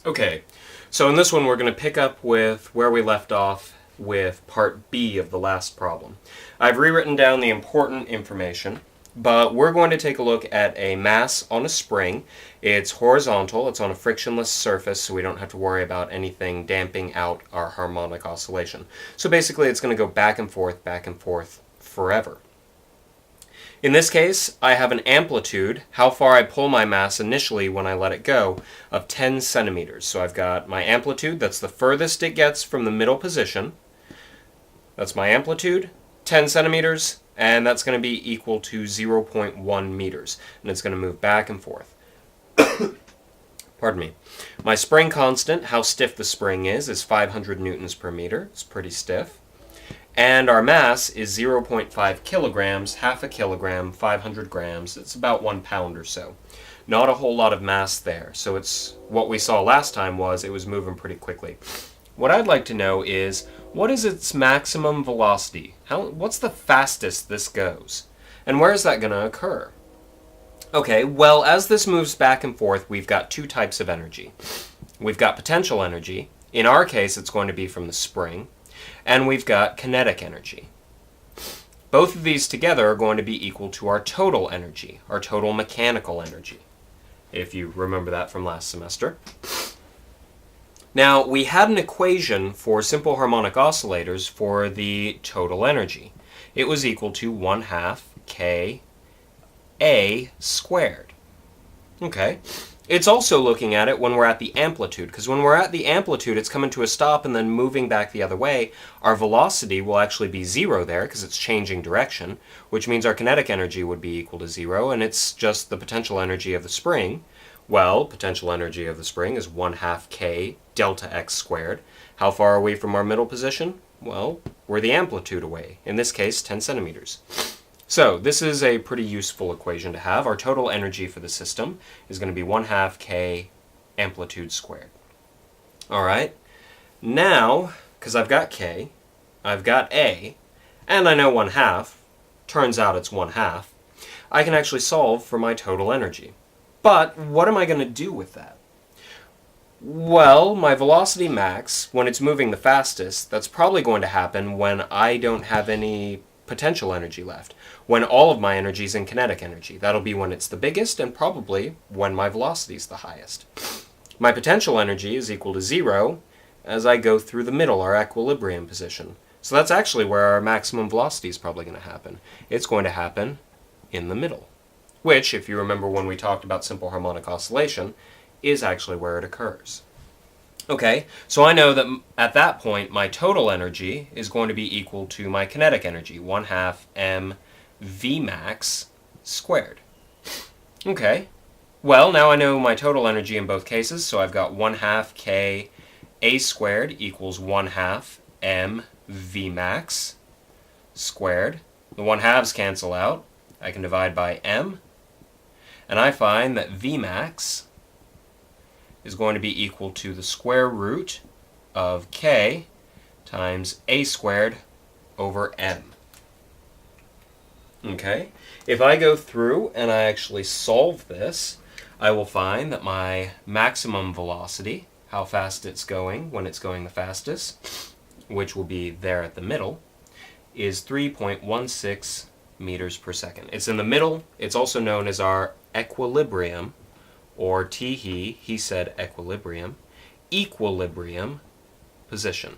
Okay, so in this one we're going to pick up with where we left off with part B of the last problem. I've rewritten down the important information, but we're going to take a look at a mass on a spring. It's horizontal, it's on a frictionless surface, so we don't have to worry about anything damping out our harmonic oscillation. So basically it's going to go back and forth forever. In this case, I have an amplitude, how far I pull my mass initially when I let it go, of 10 centimeters. So I've got my amplitude, that's the furthest it gets from the middle position. That's my amplitude, 10 centimeters, and that's going to be equal to 0.1 meters. And it's going to move back and forth. Pardon me. My spring constant, how stiff the spring is 500 newtons per meter. It's pretty stiff. And our mass is 0.5 kilograms, half a kilogram, 500 grams. It's about 1 pound or so. Not a whole lot of mass there. So it's what we saw last time was it was moving pretty quickly. What I'd like to know is, what is its maximum velocity? What's the fastest this goes? And where is that going to occur? Okay, well, as this moves back and forth, we've got two types of energy. We've got potential energy. In our case, it's going to be from the spring. And we've got kinetic energy. Both of these together are going to be equal to our total energy, our total mechanical energy, if you remember that from last semester. Now, we had an equation for simple harmonic oscillators for the total energy. It was equal to 1/2 Ka squared. Okay. It's also looking at it when we're at the amplitude, because when we're at the amplitude, it's coming to a stop and then moving back the other way. Our velocity will actually be 0 there, because it's changing direction, which means our kinetic energy would be equal to 0, and it's just the potential energy of the spring. Well, potential energy of the spring is 1/2 K delta x squared. How far are we from our middle position? Well, we're the amplitude away, in this case 10 centimeters. So this is a pretty useful equation to have. Our total energy for the system is going to be 1/2 K amplitude squared. All right. Now, because I've got K, I've got A, and I know 1/2, turns out it's 1/2, I can actually solve for my total energy. But what am I going to do with that? Well, my velocity max, when it's moving the fastest, that's probably going to happen when I don't have any potential energy left. When all of my energy is in kinetic energy. That'll be when it's the biggest and probably when my velocity is the highest. My potential energy is equal to 0 as I go through the middle, our equilibrium position. So that's actually where our maximum velocity is probably going to happen. It's going to happen in the middle, which, if you remember when we talked about simple harmonic oscillation, is actually where it occurs. Okay, so I know that at that point my total energy is going to be equal to my kinetic energy, 1/2 mv max squared. Okay, well now I know my total energy in both cases, so I've got 1/2 K a squared equals 1/2 mv max squared. The 1/2s cancel out. I can divide by m, and I find that Vmax is going to be equal to the square root of K times A squared over M. Okay, if I go through and I actually solve this, I will find that my maximum velocity, how fast it's going when it's going the fastest, which will be there at the middle, is 3.16 meters per second. It's in the middle. It's also known as our equilibrium, or he said equilibrium position.